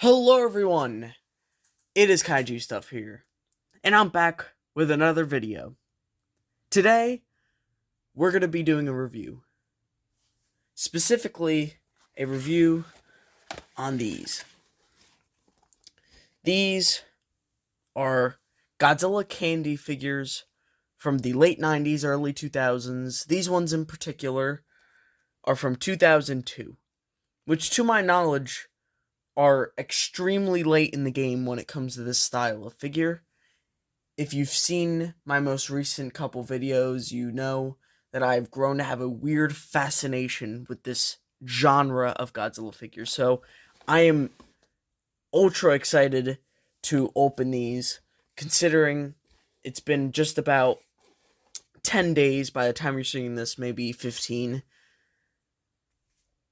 Hello everyone, it is Kaiju Stuff here, and I'm back with another video. Today, we're going to be doing a review. Specifically, a review on these. These are Godzilla candy figures from the late 90s, early 2000s. These ones in particular are from 2002, which to my knowledge are extremely late in the game when it comes to this style of figure. If you've seen my most recent couple videos, you know that I've grown to have a weird fascination with this genre of Godzilla figures. So I am ultra excited to open these, considering it's been just about 10 days by the time you're seeing this, maybe 15,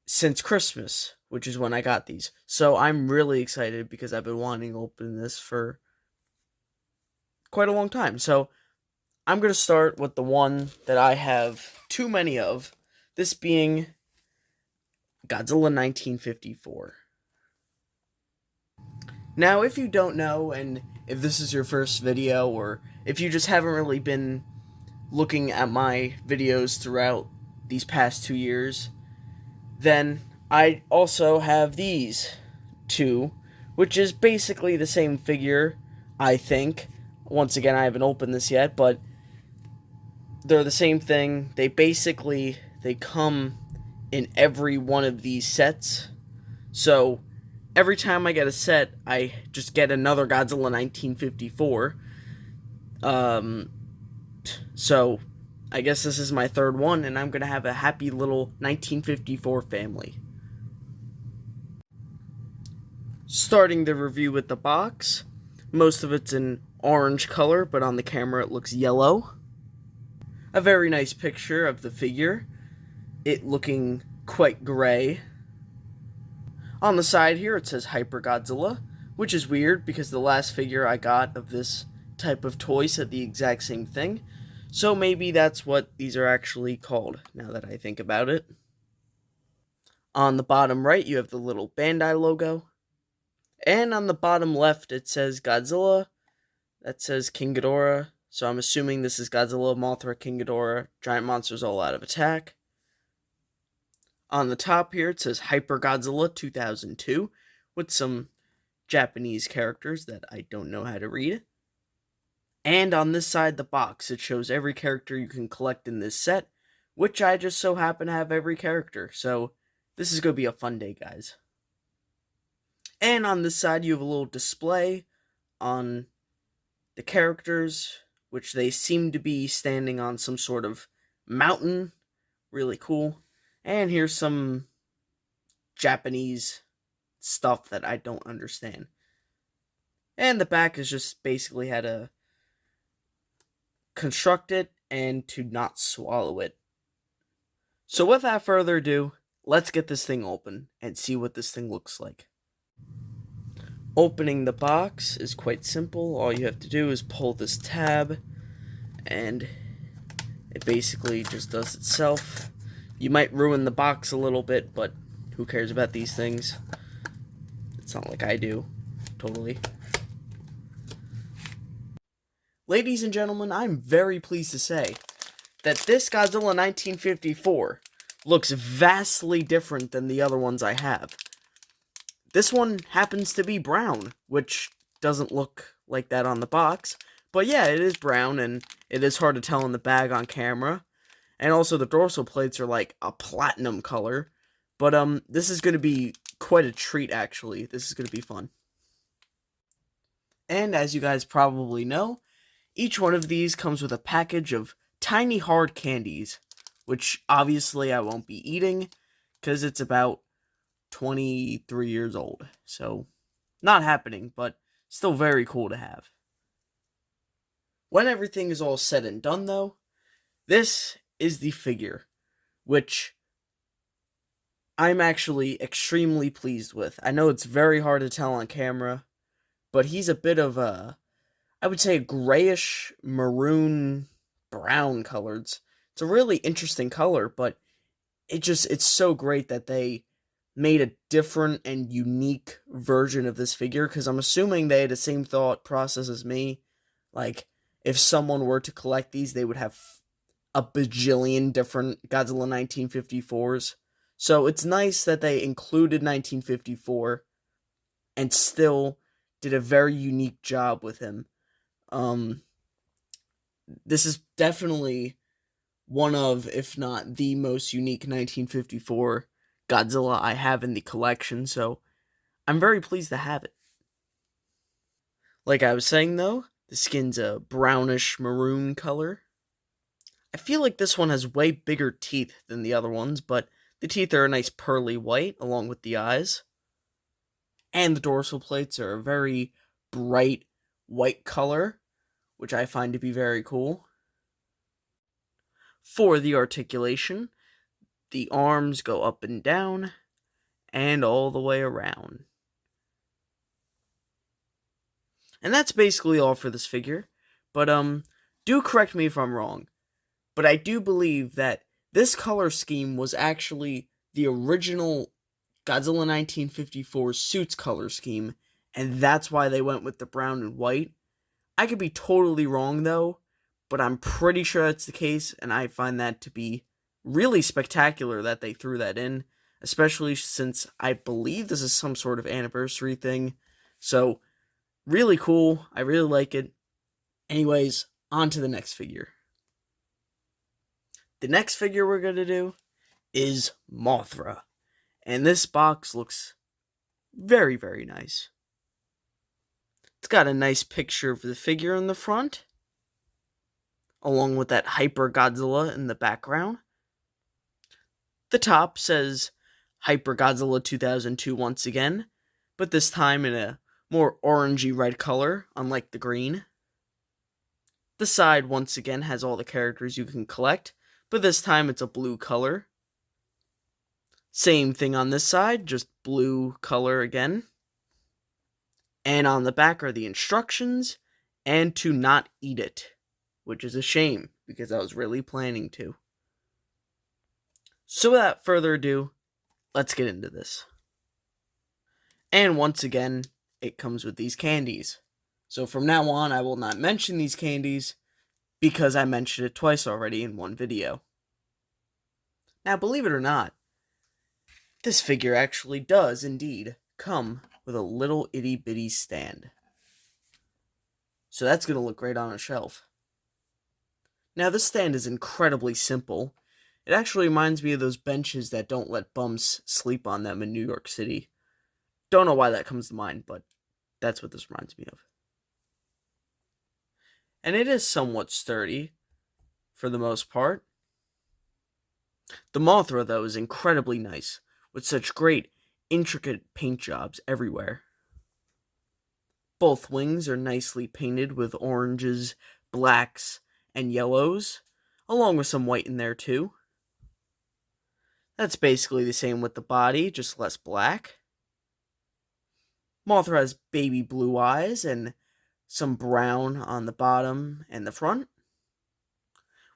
since Christmas, which is when I got these. So I'm really excited because I've been wanting to open this for quite a long time. So I'm going to start with the one that I have too many of, this being Godzilla 1954. Now, if you don't know, and if this is your first video, or if you just haven't really been looking at my videos throughout these past 2 years, then I also have these two, which is basically the same figure, I think. Once again, I haven't opened this yet, but they're the same thing. They come in every one of these sets. So every time I get a set, I just get another Godzilla 1954. So I guess this is my third one, and I'm going to have a happy little 1954 family. Starting the review with the box. Most of it's in orange color, but on the camera it looks yellow. A very nice picture of the figure, it looking quite gray. On the side here it says Hyper Godzilla, which is weird because the last figure I got of this type of toy said the exact same thing. So maybe that's what these are actually called, now that I think about it. On the bottom right, you have the little Bandai logo. And on the bottom left, it says Godzilla. That says King Ghidorah. So I'm assuming this is Godzilla, Mothra, King Ghidorah, Giant Monsters All Out of Attack. On the top here, it says Hyper Godzilla 2002, with some Japanese characters that I don't know how to read. And on this side of the box, it shows every character you can collect in this set, which I just so happen to have every character. So this is going to be a fun day, guys. And on this side, you have a little display on the characters, which they seem to be standing on some sort of mountain. Really cool. And here's some Japanese stuff that I don't understand. And the back is just basically how to construct it and to not swallow it. So without further ado, let's get this thing open and see what this thing looks like. Opening the box is quite simple. All you have to do is pull this tab, and it basically just does itself. You might ruin the box a little bit, but who cares about these things? It's not like I do. Totally. Ladies and gentlemen, I'm very pleased to say that this Godzilla 1954 looks vastly different than the other ones I have. This one happens to be brown, which doesn't look like that on the box. But yeah, it is brown, and it is hard to tell in the bag on camera. And also the dorsal plates are like a platinum color. But this is going to be quite a treat, actually. This is going to be fun. And as you guys probably know, each one of these comes with a package of tiny hard candies, which obviously I won't be eating, because it's about 23 years old. So, not happening, but still very cool to have. When everything is all said and done, though, this is the figure, which I'm actually extremely pleased with. I know it's very hard to tell on camera, but he's a bit of a, I would say, a grayish maroon brown colored. It's a really interesting color, but it's so great that they made a different and unique version of this figure, because I'm assuming they had the same thought process as me. Like, if someone were to collect these, they would have a bajillion different Godzilla 1954s. So it's nice that they included 1954 and still did a very unique job with him. Um, this is definitely one of, if not the most unique 1954 Godzilla I have in the collection, so I'm very pleased to have it. Like I was saying though, the skin's a brownish maroon color. I feel like this one has way bigger teeth than the other ones, but the teeth are a nice pearly white along with the eyes. And the dorsal plates are a very bright white color, which I find to be very cool. For the articulation, the arms go up and down and all the way around. And that's basically all for this figure. But do correct me if I'm wrong. But I do believe that this color scheme was actually the original Godzilla 1954 suits color scheme, and that's why they went with the brown and white. I could be totally wrong though, but I'm pretty sure that's the case, and I find that to be really spectacular that they threw that in, especially since I believe this is some sort of anniversary thing. So, really cool. I really like it. Anyways, on to the next figure. The next figure we're going to do is Mothra. And this box looks very, very nice. It's got a nice picture of the figure in the front, along with that Hyper Godzilla in the background. The top says Hyper Godzilla 2002 once again, but this time in a more orangey red color, unlike the green. The side once again has all the characters you can collect, but this time it's a blue color. Same thing on this side, just blue color again. And on the back are the instructions and to not eat it, which is a shame because I was really planning to. So without further ado, let's get into this. And once again, it comes with these candies. So from now on, I will not mention these candies because I mentioned it twice already in one video. Now, believe it or not, this figure actually does indeed come with a little itty bitty stand. So that's going to look great on a shelf. Now, this stand is incredibly simple. It actually reminds me of those benches that don't let bums sleep on them in New York City. Don't know why that comes to mind, but that's what this reminds me of. And it is somewhat sturdy, for the most part. The Mothra, though, is incredibly nice, with such great, intricate paint jobs everywhere. Both wings are nicely painted with oranges, blacks, and yellows, along with some white in there too. That's basically the same with the body, just less black. Mothra has baby blue eyes and some brown on the bottom and the front,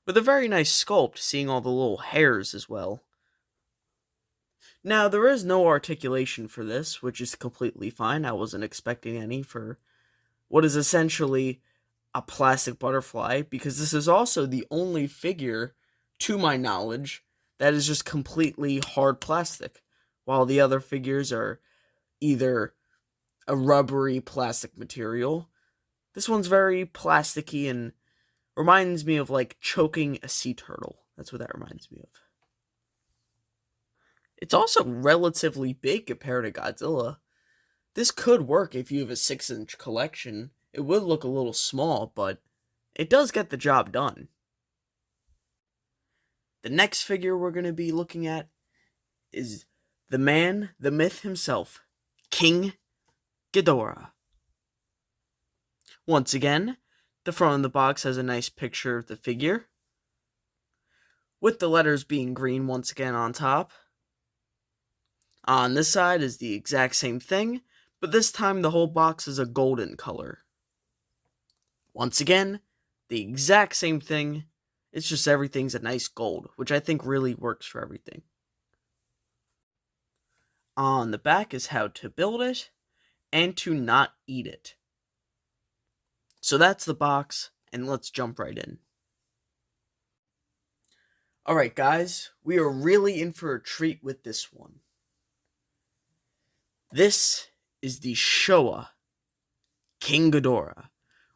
with a very nice sculpt, seeing all the little hairs as well. Now, there is no articulation for this, which is completely fine. I wasn't expecting any for what is essentially a plastic butterfly, because this is also the only figure, to my knowledge, that is just completely hard plastic, while the other figures are either a rubbery plastic material. This one's very plasticky and reminds me of like choking a sea turtle. That's what that reminds me of. It's also relatively big compared to Godzilla. This could work if you have a 6-inch collection. It would look a little small, but it does get the job done. The next figure we're going to be looking at is the man, the myth himself, King Ghidorah. Once again, the front of the box has a nice picture of the figure, with the letters being green once again on top. On this side is the exact same thing, but this time the whole box is a golden color. Once again, the exact same thing, it's just everything's a nice gold, which I think really works for everything. On the back is how to build it and to not eat it. So that's the box, and let's jump right in. Alright guys, we are really in for a treat with this one. This is the Showa King Ghidorah,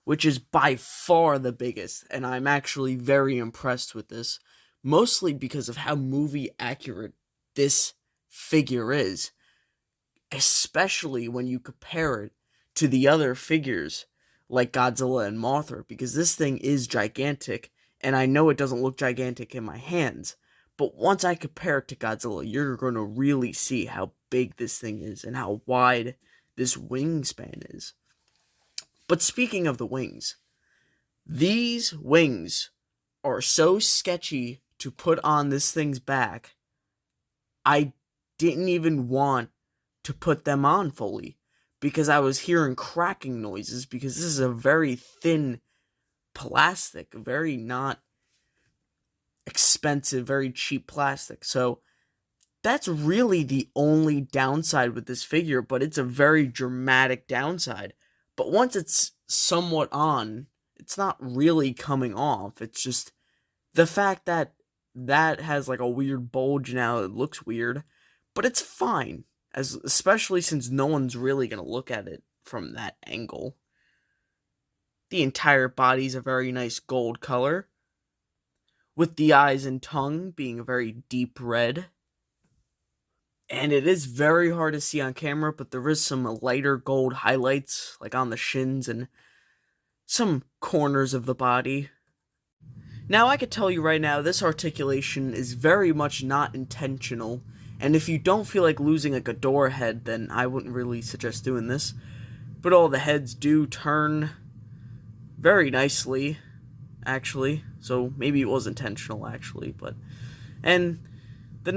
which is by far the biggest, and I'm actually very impressed with this, mostly because of how movie accurate this figure is, especially when you compare it to the other figures like Godzilla and Mothra, because this thing is gigantic, and I know it doesn't look gigantic in my hands, but once I compare it to Godzilla, you're going to really see how big this thing is and how wide this wingspan is. But speaking of the wings, these wings are so sketchy to put on this thing's back, I didn't even want to put them on fully, because I was hearing cracking noises, because this is a very thin plastic, very not expensive, very cheap plastic. So that's really the only downside with this figure, but it's a very dramatic downside. But once it's somewhat on, it's not really coming off. It's just the fact that that has like a weird bulge now. It looks weird, but it's fine, especially since no one's really going to look at it from that angle. The entire body's a very nice gold color, with the eyes and tongue being a very deep red. And it is very hard to see on camera, but there is some lighter gold highlights, like on the shins and some corners of the body. Now, I could tell you right now, this articulation is very much not intentional, and if you don't feel like losing a Ghidorah head, then I wouldn't really suggest doing this. But all the heads do turn very nicely, actually, so maybe it was intentional, actually, but... And the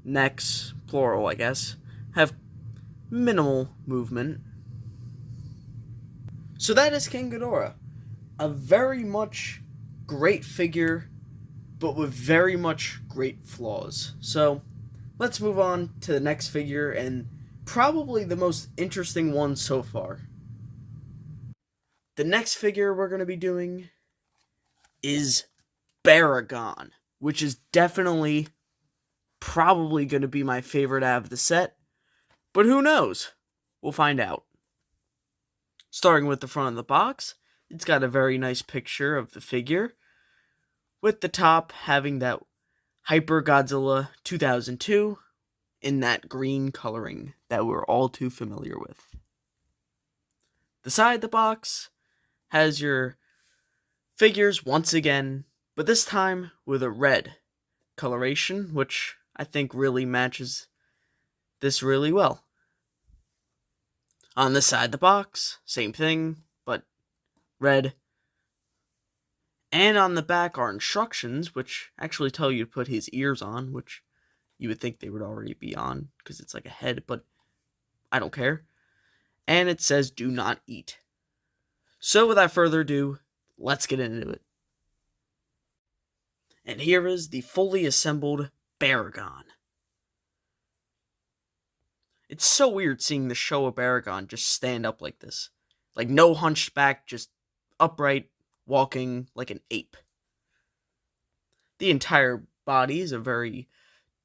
necks, plural, I guess, have minimal movement. So that is King Ghidorah. A very much great figure, but with very much great flaws. So, let's move on to the next figure, and probably the most interesting one so far. The next figure we're going to be doing is Baragon, which is definitely probably going to be my favorite out of the set, but who knows? We'll find out. Starting with the front of the box, it's got a very nice picture of the figure, with the top having that Hyper Godzilla 2002 in that green coloring that we're all too familiar with. The side of the box has your figures once again, but this time with a red coloration, which I think really matches this really well. On this side of the box, same thing, but red. And on the back are instructions, which actually tell you to put his ears on, which you would think they would already be on, because it's like a head, but I don't care. And it says, do not eat. So without further ado, let's get into it. And here is the fully assembled Baragon. It's so weird seeing the Showa Baragon just stand up like this. Like no hunched back, just upright, walking like an ape. The entire body is a very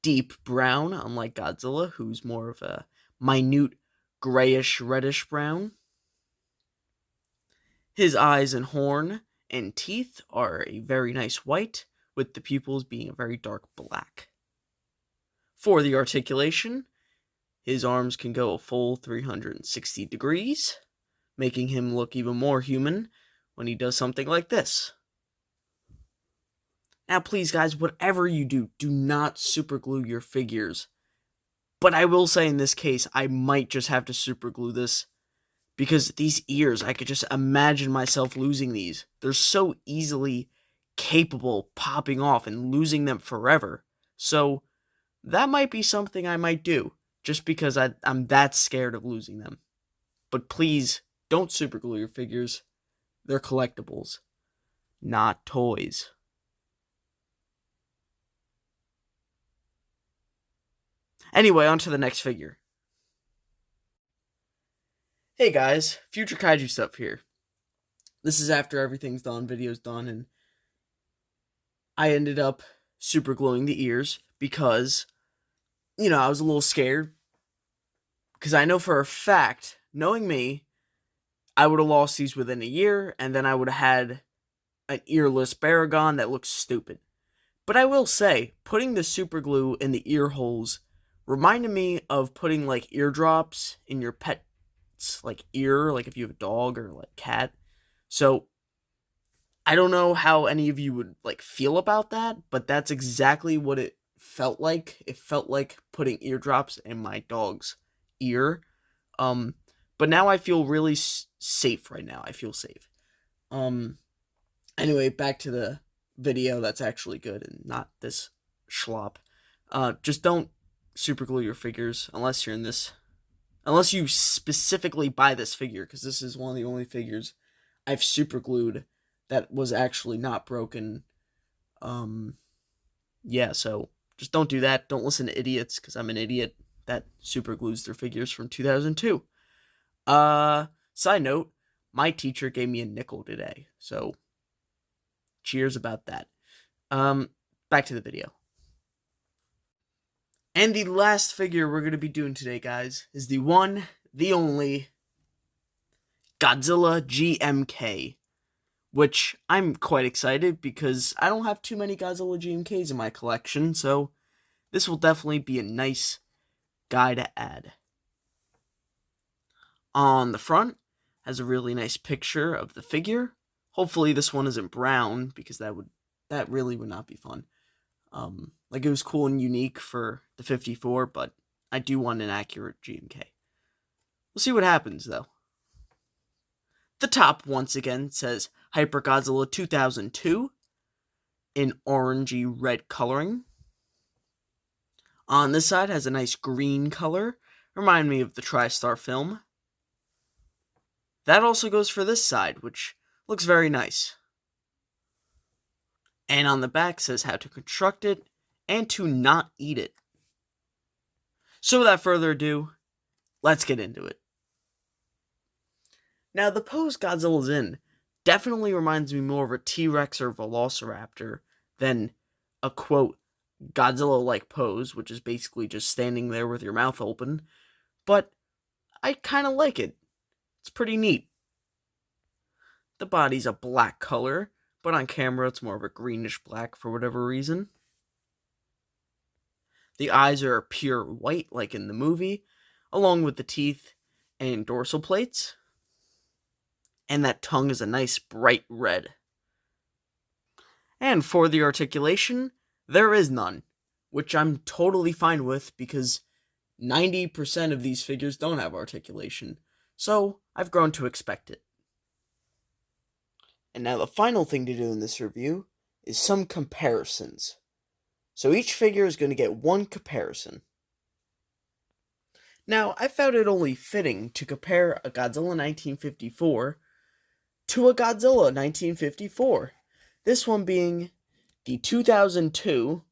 deep brown, unlike Godzilla, who's more of a minute grayish reddish brown. His eyes and horn and teeth are a very nice white, with the pupils being a very dark black. For the articulation, his arms can go a full 360 degrees, making him look even more human when he does something like this. Now please guys, whatever you do, do not superglue your figures. But I will say in this case, I might just have to superglue this, because these ears, I could just imagine myself losing these. They're so easily capable of popping off and losing them forever. So that might be something I might do, just because I'm that scared of losing them. But please, don't superglue your figures. They're collectibles, not toys. Anyway, on to the next figure. Hey guys, Future Kaiju stuff here. This is after everything's done, video's done, and I ended up super gluing the ears because, I was a little scared. Because I know for a fact, knowing me, I would have lost these within a year, and then I would have had an earless Baragon that looks stupid. But I will say, putting the super glue in the ear holes reminded me of putting like eardrops in your pet's like ear, like if you have a dog or like cat. So I don't know how any of you would like feel about that, but that's exactly what it felt like. It felt like putting eardrops in my dog's ear. But now I feel really safe right now. I feel safe. Anyway, back to the video that's actually good and not this schlop. Just don't super glue your figures unless you're in this, unless you specifically buy this figure, because this is one of the only figures I've super glued that was actually not broken. Yeah, so just don't do that. Don't listen to idiots, because I'm an idiot that super glues their figures from 2002. Side note, my teacher gave me a nickel today, so cheers about that. Back to the video. And the last figure we're going to be doing today, guys, is the one, the only Godzilla GMK, which I'm quite excited because I don't have too many Godzilla GMKs in my collection, so this will definitely be a nice guy to add. On the front has a really nice picture of the figure. Hopefully this one isn't brown, because that really would not be fun. Like, it was cool and unique for the 54, but I do want an accurate GMK. We'll see what happens, though. The top, once again, says Hyper Godzilla 2002 in orangey red coloring. On this side has a nice green color, remind me of the TriStar film. That also goes for this side, which looks very nice. And on the back says how to construct it and to not eat it. So without further ado, let's get into it. Now, the pose Godzilla's in definitely reminds me more of a T-Rex or Velociraptor than a, quote, Godzilla-like pose, which is basically just standing there with your mouth open. But I kind of like it. It's pretty neat. The body's a black color, but on camera it's more of a greenish black for whatever reason. The eyes are pure white like in the movie, along with the teeth and dorsal plates. And that tongue is a nice bright red. And for the articulation, there is none, which I'm totally fine with because 90% of these figures don't have articulation, so I've grown to expect it. And now the final thing to do in this review is some comparisons. So each figure is going to get one comparison. Now, I found it only fitting to compare a Godzilla 1954 to a Godzilla 1954. This one being the 2002,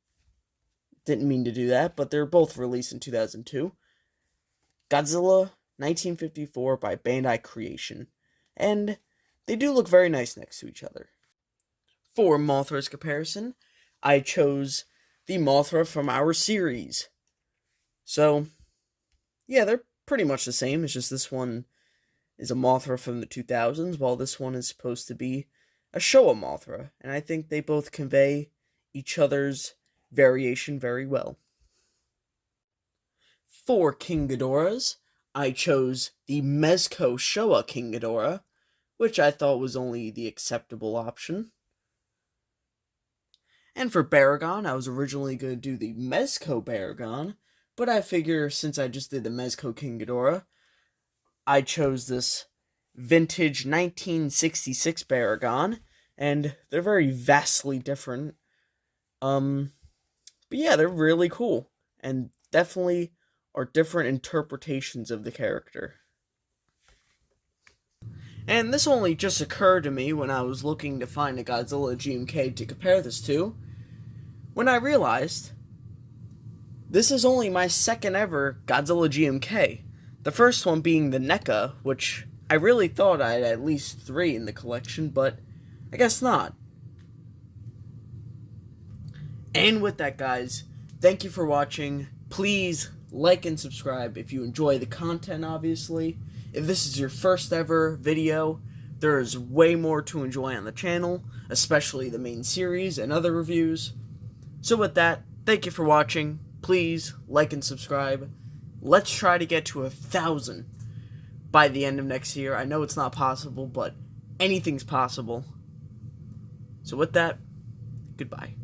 didn't mean to do that, but they're both released in 2002, Godzilla 1954 by Bandai Creation. And they do look very nice next to each other. For Mothra's comparison, I chose the Mothra from our series. So, yeah, they're pretty much the same. It's just this one is a Mothra from the 2000s, while this one is supposed to be a Showa Mothra. And I think they both convey each other's variation very well. For King Ghidorahs, I chose the Mezco Showa King Ghidorah, which I thought was only the acceptable option. And for Baragon, I was originally going to do the Mezco Baragon, but I figure since I just did the Mezco King Ghidorah, I chose this vintage 1966 Baragon, and they're very vastly different. But yeah, they're really cool, and definitely are different interpretations of the character. And this only just occurred to me when I was looking to find a Godzilla GMK to compare this to, when I realized This is only my second ever Godzilla GMK. The first one being the NECA, which I really thought I had at least 3 in the collection, but I guess not. And with that, guys, thank you for watching. Please like and subscribe if you enjoy the content, obviously. If this is your first ever video, there is way more to enjoy on the channel, especially the main series and other reviews. So with that, thank you for watching. Please like and subscribe. Let's try to get to 1,000 by the end of next year. I know it's not possible, but anything's possible. So with that, goodbye.